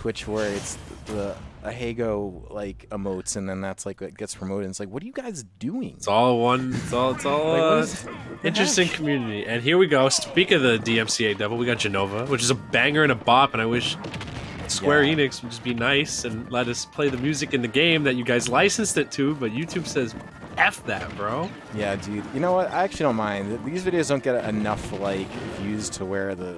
Twitch where it's the Ahego like emotes, and then that's like what gets promoted. And it's like, what are you guys doing? It's all one. It's all. It's all. Like, Interesting community. And here we go. Speak of the DMCA devil, we got Genova, which is a banger and a bop. And I wish Square Enix would just be nice and let us play the music in the game that you guys licensed it to. But YouTube says, "F that, bro." Yeah, dude. You know what? I actually don't mind. These videos don't get enough like views to where the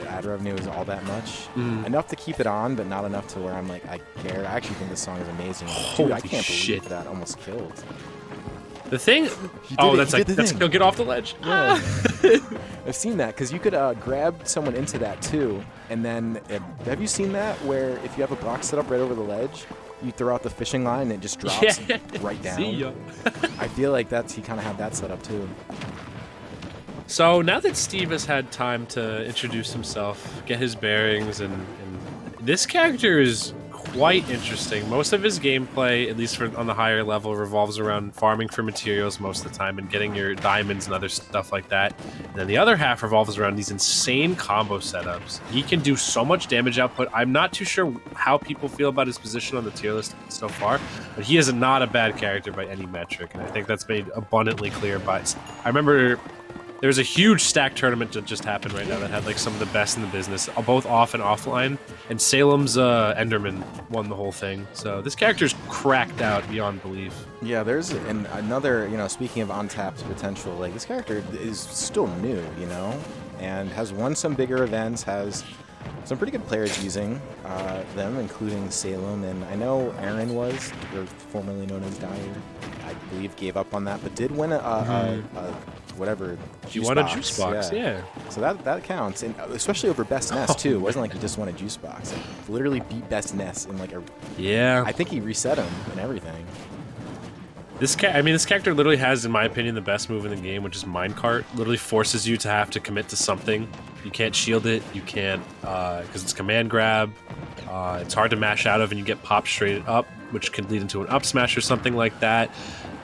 ad revenue is all that much. Enough to keep it on, but not enough to where I'm like, I care. I actually think this song is amazing. Dude, I can't believe that almost killed. The thing. Oh, that's like that's go get off the ledge. Yeah. I've seen that because you could grab someone into that too, and then have you seen that where if you have a box set up right over the ledge, you throw out the fishing line and it just drops right down. See ya. I feel like he kind of had that set up too. So now that Steve has had time to introduce himself, get his bearings, and this character is quite interesting. Most of his gameplay, at least on the higher level, revolves around farming for materials most of the time and getting your diamonds and other stuff like that. And then the other half revolves around these insane combo setups. He can do so much damage output. I'm not too sure how people feel about his position on the tier list so far, but he is not a bad character by any metric, and I think that's made abundantly clear by... I remember... There's a huge stack tournament that just happened right now that had like some of the best in the business, both off and offline, and Salem's Enderman won the whole thing. So this character's cracked out beyond belief. Yeah, there's another, speaking of untapped potential, like this character is still new, and has won some bigger events, has some pretty good players using them, including Salem, and I know Aaron was, or formerly known as Dyer, I believe gave up on that, but did win a whatever. You won a juice box, yeah. So that counts, and especially over Best Nest too. It wasn't like he just won a juice box. It literally beat Best Nest in like a. Yeah. I think he reset him and everything. This character literally has, in my opinion, the best move in the game, which is minecart. Literally forces you to have to commit to something. You can't shield it. You can't because it's command grab. It's hard to mash out of, and you get popped straight up, which can lead into an up smash or something like that.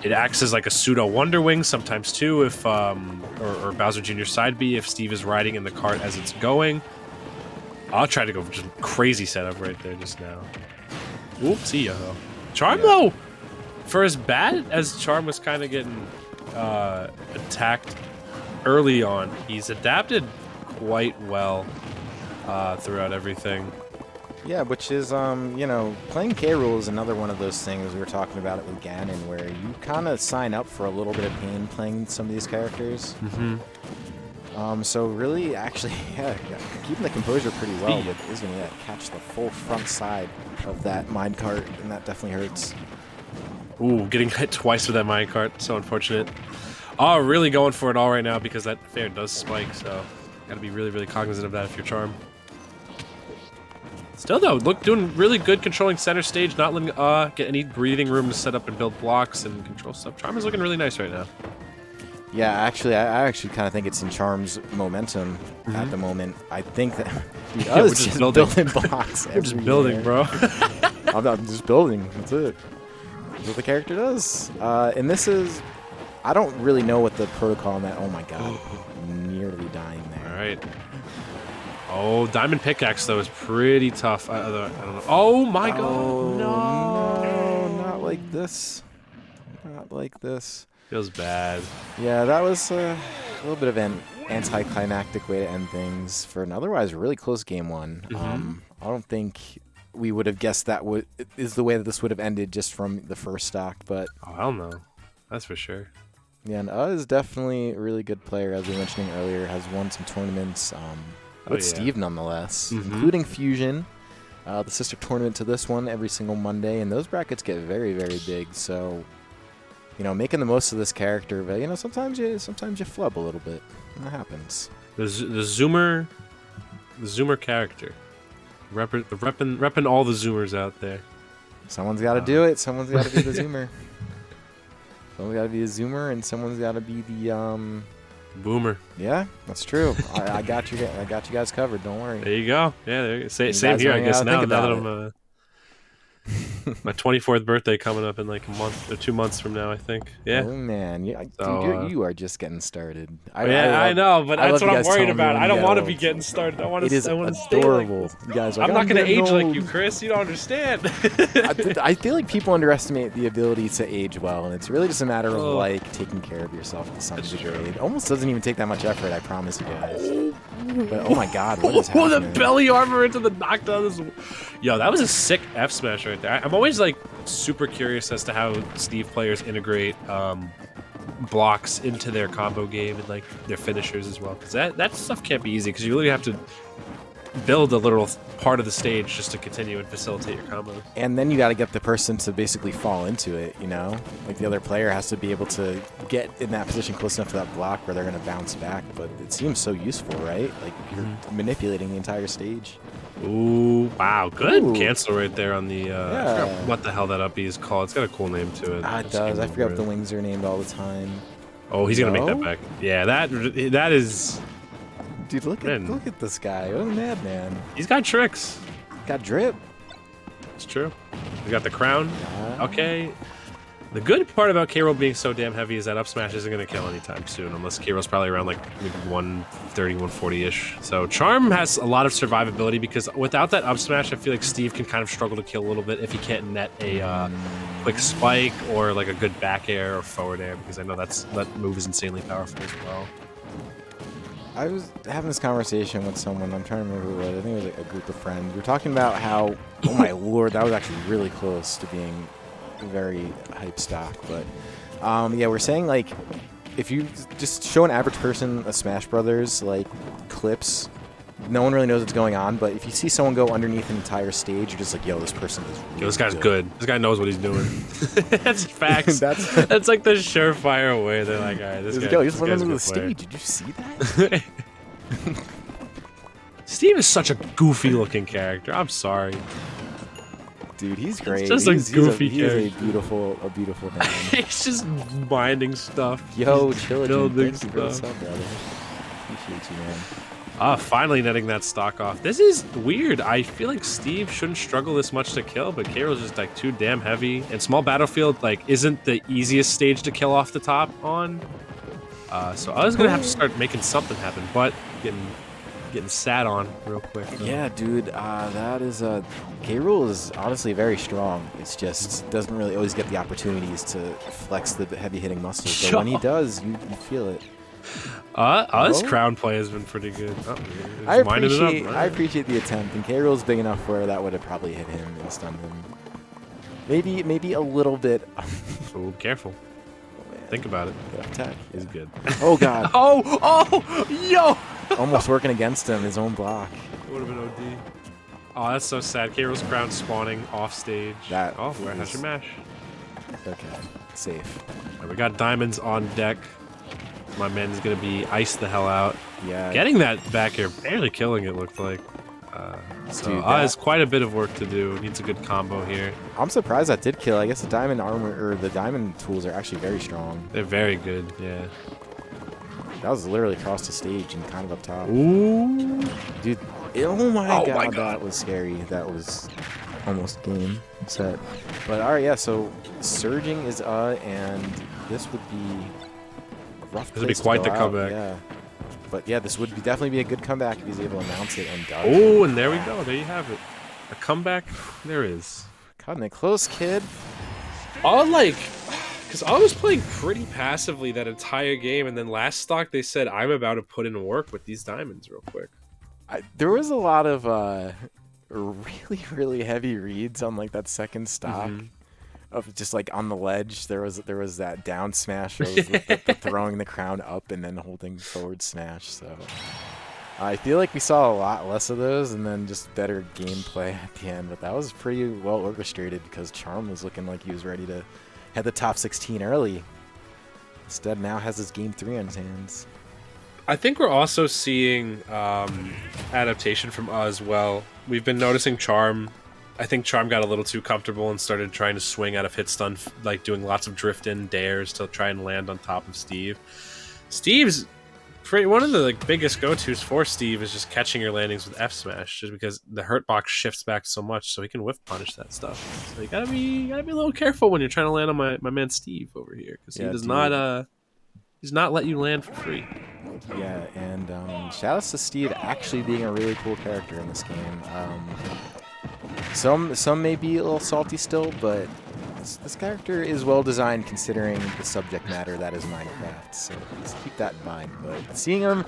It acts as like a pseudo Wonder Wing sometimes too, if or Bowser Jr. side B if Steve is riding in the cart as it's going. I'll try to go for just crazy setup right there just now. Oop, see ya though. Charm though, for as bad as Charm was kind of getting attacked early on, he's adapted quite well throughout everything. Yeah, which is, playing K-Rool is another one of those things. We were talking about it with Ganon, where you kind of sign up for a little bit of pain playing some of these characters. So really, actually, keeping the composure pretty well is going to catch the full front side of that minecart, and that definitely hurts. Ooh, getting hit twice with that minecart, so unfortunate. Oh, really going for it all right now because that fair does spike, so gotta be really, really cognizant of that if you're Charm. Still though, doing really good controlling center stage, not letting get any breathing room to set up and build blocks and control stuff. Charm is looking really nice right now. Yeah, actually, I actually kind of think it's in Charm's momentum at the moment. I think that we're just building blocks. We're just building, bro. I'm just building. That's it. That's what the character does. And this is, I don't really know what the protocol on that. Oh my god, nearly dying there. All right. Oh, Diamond Pickaxe, though, is pretty tough. I don't know. Oh, my God. No, not like this. Not like this. Feels bad. Yeah, that was a little bit of an anticlimactic way to end things for an otherwise really close game one. I don't think we would have guessed that is the way that this would have ended just from the first stock, but... Oh, I don't know. That's for sure. Yeah, and is definitely a really good player, as we were mentioning earlier, has won some tournaments. With Steve, nonetheless, including Fusion, the sister tournament to this one every single Monday, and those brackets get very, very big. So, making the most of this character, but sometimes you flub a little bit. That happens. The Zoomer character, repping all the Zoomers out there. Someone's got to do it. Someone's got to be the Zoomer. Someone's got to be a Zoomer, and someone's got to be the Boomer. Yeah, that's true. I got you. I got you guys covered. Don't worry. There you go. Yeah, there you go. Same here, I guess. Now that I'm My 24th birthday coming up in like a month or 2 months from now, I think. Yeah. Oh man, So, dude, you are just getting started. I know, but I that's love what you I'm guys worried telling me about. when I you don't get want to old. be getting started. I want It is to stay like adorable. this. You guys are like, I'm not going to getting age like old." you, Chris. You don't understand. I feel like people underestimate the ability to age well, and it's really just a matter of Oh. like taking care of yourself to some That's degree. true. It almost doesn't even take that much effort, I promise you guys. But oh my god, what is Oh, the happening? belly armor into the knockdown. Yo, that was a sick F smash right there. I'm always like super curious as to how Steve players integrate blocks into their combo game and like their finishers as well, because that stuff can't be easy, because you really have to build a little part of the stage just to continue and facilitate your combos. And then you got to get the person to basically fall into it, you know? Like the other player has to be able to get in that position close enough to that block where they're going to bounce back. But it seems so useful, right? Like you're manipulating the entire stage. Ooh, wow, good Ooh. cancel right there on the I forgot what the hell that up is called. It's got a cool name to it. Ah, it does. I forget what the wings are named all the time. Oh, he's gonna make that No? back. Yeah, that is. Dude, look at this guy. What a madman. He's got tricks. Got drip. It's true. We got the crown. Yeah. Okay. The good part about K-Rool being so damn heavy is that up smash isn't going to kill anytime soon, unless K-Rool's probably around like maybe 130, 140-ish. So Charm has a lot of survivability, because without that up smash, I feel like Steve can kind of struggle to kill a little bit if he can't net a quick spike or like a good back air or forward air, because I know that move is insanely powerful as well. I was having this conversation with someone. I'm trying to remember who it was. I think it was like a group of friends. We were talking about how, oh my lord, that was actually really close to being very hype stock. But yeah, we're saying like if you just show an average person a Smash Brothers like clips, no one really knows what's going on. But if you see someone go underneath an entire stage, you're just like, yo, this person is really Yo, this guy's good. This guy knows what he's doing. That's facts. That's That's like the surefire way. They're like, all right, this guy. yo, he just this went guy's a under the good player. stage. Did you see that? Steve is such a goofy-looking character. I'm sorry. Dude, he's great. just a goofy he is character. a beautiful man. He's just minding stuff. Yo, He's chill, building thank you for the stuff. sub, brother. Appreciate you, man. Finally netting that stock off. This is weird. I feel like Steve shouldn't struggle this much to kill, but K-Rool's just like too damn heavy. And small battlefield like isn't the easiest stage to kill off the top on. So I was gonna have to start making something happen, but getting sat on real quick. Yeah, dude, that is K-Rool is honestly very strong. It's just doesn't really always get the opportunities to flex the heavy hitting muscles. But when he does, you feel it. His crown play has been pretty good. Oh, I appreciate Right. I appreciate the attempt, and K-Rool's big enough where that would have probably hit him and stunned him. Maybe a little bit. So careful. Think about it. Good attack. He's good. Oh god. Yo! Almost working against him, his own block. It would have been OD. Oh, that's so sad. K-Rool's crown spawning off stage. How's your mash? Okay, safe. Right, we got diamonds on deck. My man's gonna be iced the hell out. Yeah. Getting that back air, barely killing it looked like. So Dude, has quite a bit of work to do. Needs a good combo here. I'm surprised that did kill. I guess the diamond armor or the diamond tools are actually very strong. They're very good, yeah. That was literally across the stage and kind of up top. Ooh. Dude, oh my god, that was scary. That was almost game set. But alright, yeah, so surging is and this would be a rough This would be place to quite go the out, comeback. Yeah. But yeah, this would definitely be a good comeback if he's able to announce it and does. Oh, and there we go. There you have it. A comeback. There is. Cutting it close, kid. Because I was playing pretty passively that entire game, and then last stock they said I'm about to put in work with these diamonds real quick. There was a lot of really heavy reads on like that second stock. Of just like on the ledge, there was that down smash, there was the throwing the crown up and then holding forward smash. So I feel like we saw a lot less of those, and then just better gameplay at the end. But that was pretty well orchestrated because Charm was looking like he was ready to head the top 16 early. Instead, now has his game 3 on his hands. I think we're also seeing adaptation from as well. We've been noticing Charm. I think Charm got a little too comfortable and started trying to swing out of hit stun, like doing lots of drift in dares to try and land on top of Steve. Steve's one of the like biggest go-tos for Steve is just catching your landings with F smash, just because the hurt box shifts back so much, so he can whiff punish that stuff. So you gotta be a little careful when you're trying to land on my man Steve over here, because he does not he's not let you land for free. Yeah, and shout outs to Steve actually being a really cool character in this game. Some may be a little salty still, but this character is well designed considering the subject matter that is Minecraft. So let's keep that in mind. But seeing him,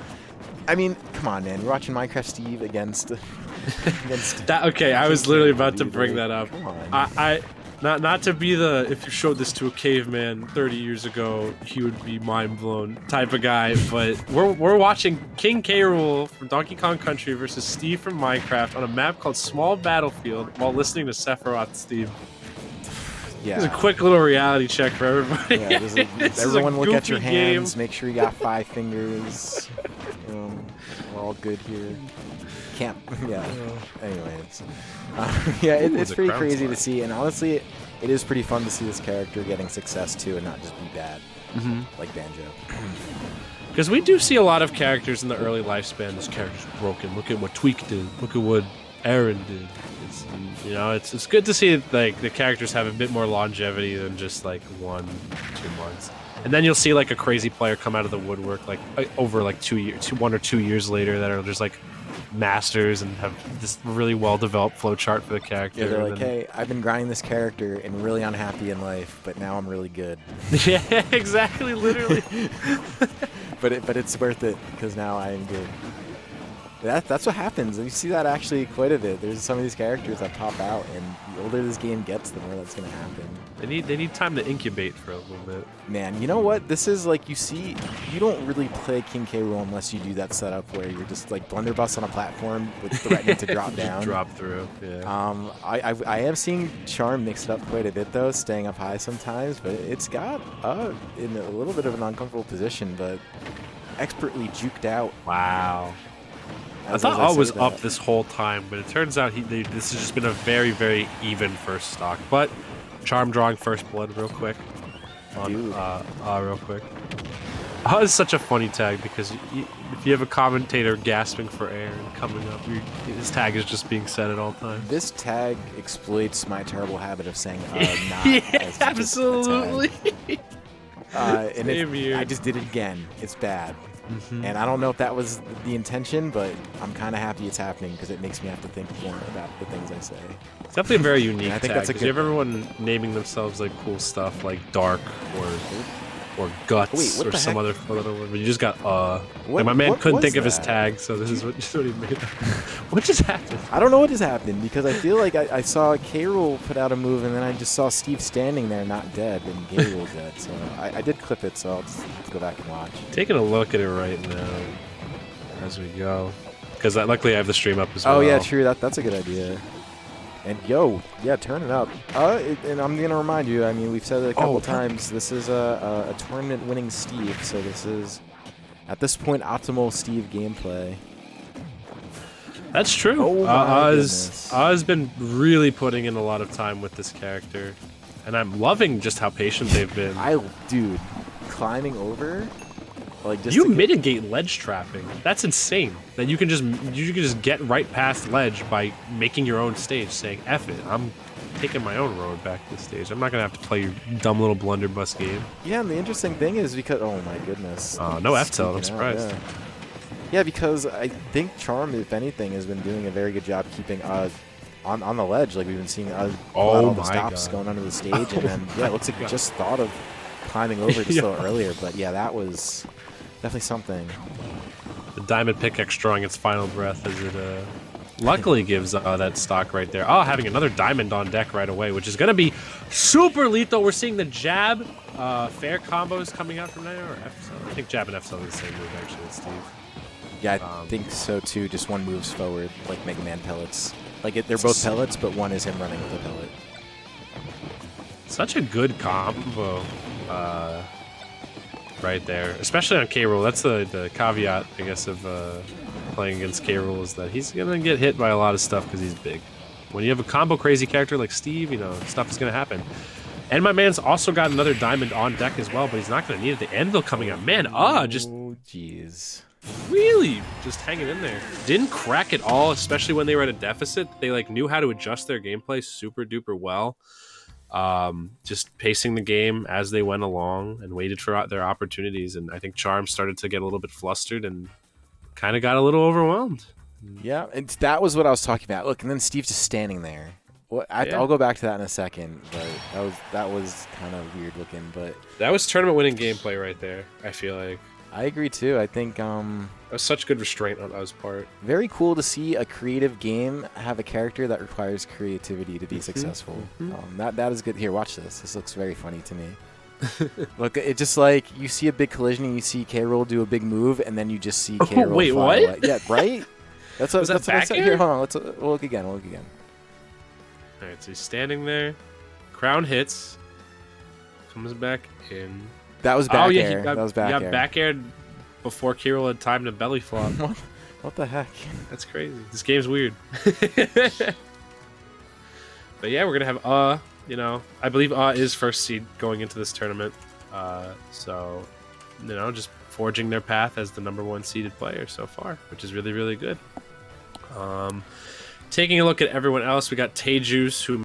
I mean, come on, man, you're watching Minecraft Steve against that. Okay, I was literally about to bring that up. Come on. I not to be the, if you showed this to a caveman 30 years ago, he would be mind blown type of guy. But we're watching King K. Rool from Donkey Kong Country versus Steve from Minecraft on a map called Small Battlefield while listening to Sephiroth Steve. Yeah. It's a quick little reality check for everybody. Yeah, everyone look at your hands. Make sure you got 5 fingers. We're all good here. Can't. Yeah. Anyways, yeah, it's pretty crazy to see, and honestly, it is pretty fun to see this character getting success too, and not just be bad, like Banjo. Because we do see a lot of characters in the early lifespan. This character's broken. Look at what Tweak did. Look at what Aaron did. It's good to see like the characters have a bit more longevity than just like 1-2 months. And then you'll see like a crazy player come out of the woodwork like over like 1 or 2 years later that are just like masters and have this really well developed flow chart for the character. Yeah, they're like, hey, I've been grinding this character and really unhappy in life, but now I'm really good. Yeah, exactly, literally. but it's worth it because now I am good. That's what happens. You see that actually quite a bit. There's some of these characters that pop out, and the older this game gets, the more that's going to happen. They need time to incubate for a little bit. Man, you know what? This is like, you see, you don't really play King K. Rool unless you do that setup where you're just like blunderbuss on a platform with threatening to drop down. Drop through, yeah. I am seeing Charm mix it up quite a bit though, staying up high sometimes, but it's got in a little bit of an uncomfortable position, but expertly juked out. Wow. I thought I was up this whole time, but it turns out this has just been a very, very even first stock. But Charm drawing first blood real quick. Real quick. Oh, it's such a funny tag because if you have a commentator gasping for air and coming up, his tag is just being said at all times. This tag exploits my terrible habit of saying not. Yeah, absolutely. And I just did it again. It's bad. And I don't know if that was the intention, but I'm kind of happy it's happening because it makes me have to think more about the things I say. It's definitely a very unique I think tag. that's a good. You have everyone naming themselves like cool stuff like Dark or Guts or some other one, but you just got like my man couldn't think of his tag, so this is what he made up. What just happened? I don't know what just happened because I feel like I saw K. Rool put out a move and then I just saw Steve standing there not dead and K. Rool dead. So I did clip it, so I'll just have to go back and watch. Taking a look at it right now as we go, because luckily I have the stream up as well. Oh yeah, true. That's a good idea. And yeah, turn it up. And I'm gonna remind you. I mean, we've said it a couple times. This is a tournament-winning Steve, so this is at this point optimal Steve gameplay. That's true. Oh my goodness. Oz been really putting in a lot of time with this character, and I'm loving just how patient they've been. Dude, climbing over. Like just you mitigate ledge trapping. That's insane. That you can just get right past ledge by making your own stage, saying "F it, I'm taking my own road back to the stage. I'm not gonna have to play your dumb little blunderbuss game." Yeah, and the interesting thing is because oh my goodness. No F tilt. I'm surprised. Yeah, because I think Charm, if anything, has been doing a very good job keeping on the ledge. Like we've been seeing all the stops going under the stage, and then it looks like we just thought of climbing over just a little earlier. But yeah, that was definitely something. The diamond pickaxe drawing its final breath as it luckily gives that stock right there. Oh, having another diamond on deck right away, which is going to be super lethal. We're seeing the jab fair combos coming out from there, or F I think jab and F are the same move actually, Steve. Yeah, I think so too. Just one moves forward, like Mega Man pellets. Like they're both pellets, but one is him running with a pellet. Such a good combo. Right there, especially on K. Rool. That's the caveat, I guess, of playing against K. Rool is that he's gonna get hit by a lot of stuff because he's big. When you have a combo crazy character like Steve, stuff is gonna happen. And my man's also got another diamond on deck as well, but he's not gonna need it. The anvil coming out, man. Just oh jeez. really just hanging in there. Didn't crack at all, especially when they were at a deficit. They like knew how to adjust their gameplay super duper well. Just pacing the game as they went along and waited for their opportunities. And I think Charm started to get a little bit flustered and kind of got a little overwhelmed. Yeah, and that was what I was talking about. Look, and then Steve's just standing there. I'll go back to that in a second, but that was kind of weird looking. But that was tournament winning gameplay right there. I feel like I agree too. I think that was such good restraint on his part. Very cool to see a creative game have a character that requires creativity to be successful. That is good. Here, watch this. This looks very funny to me. Look, it's just like you see a big collision and you see K-Rool do a big move, and then you just see K-Rool wait, fly what? away. Yeah, right? That's what I said. air? Here, hold on. We'll look again. All right, so he's standing there. Crown hits. Comes back in. That was back air. That was back air. He got back aired before K-Rool had time to belly flop. What the heck? That's crazy. This game's weird. But yeah, we're going to have I believe is first seed going into this tournament. So, just forging their path as the #1 seeded player so far, which is really, really good. Taking a look at everyone else, we got Tejuice, who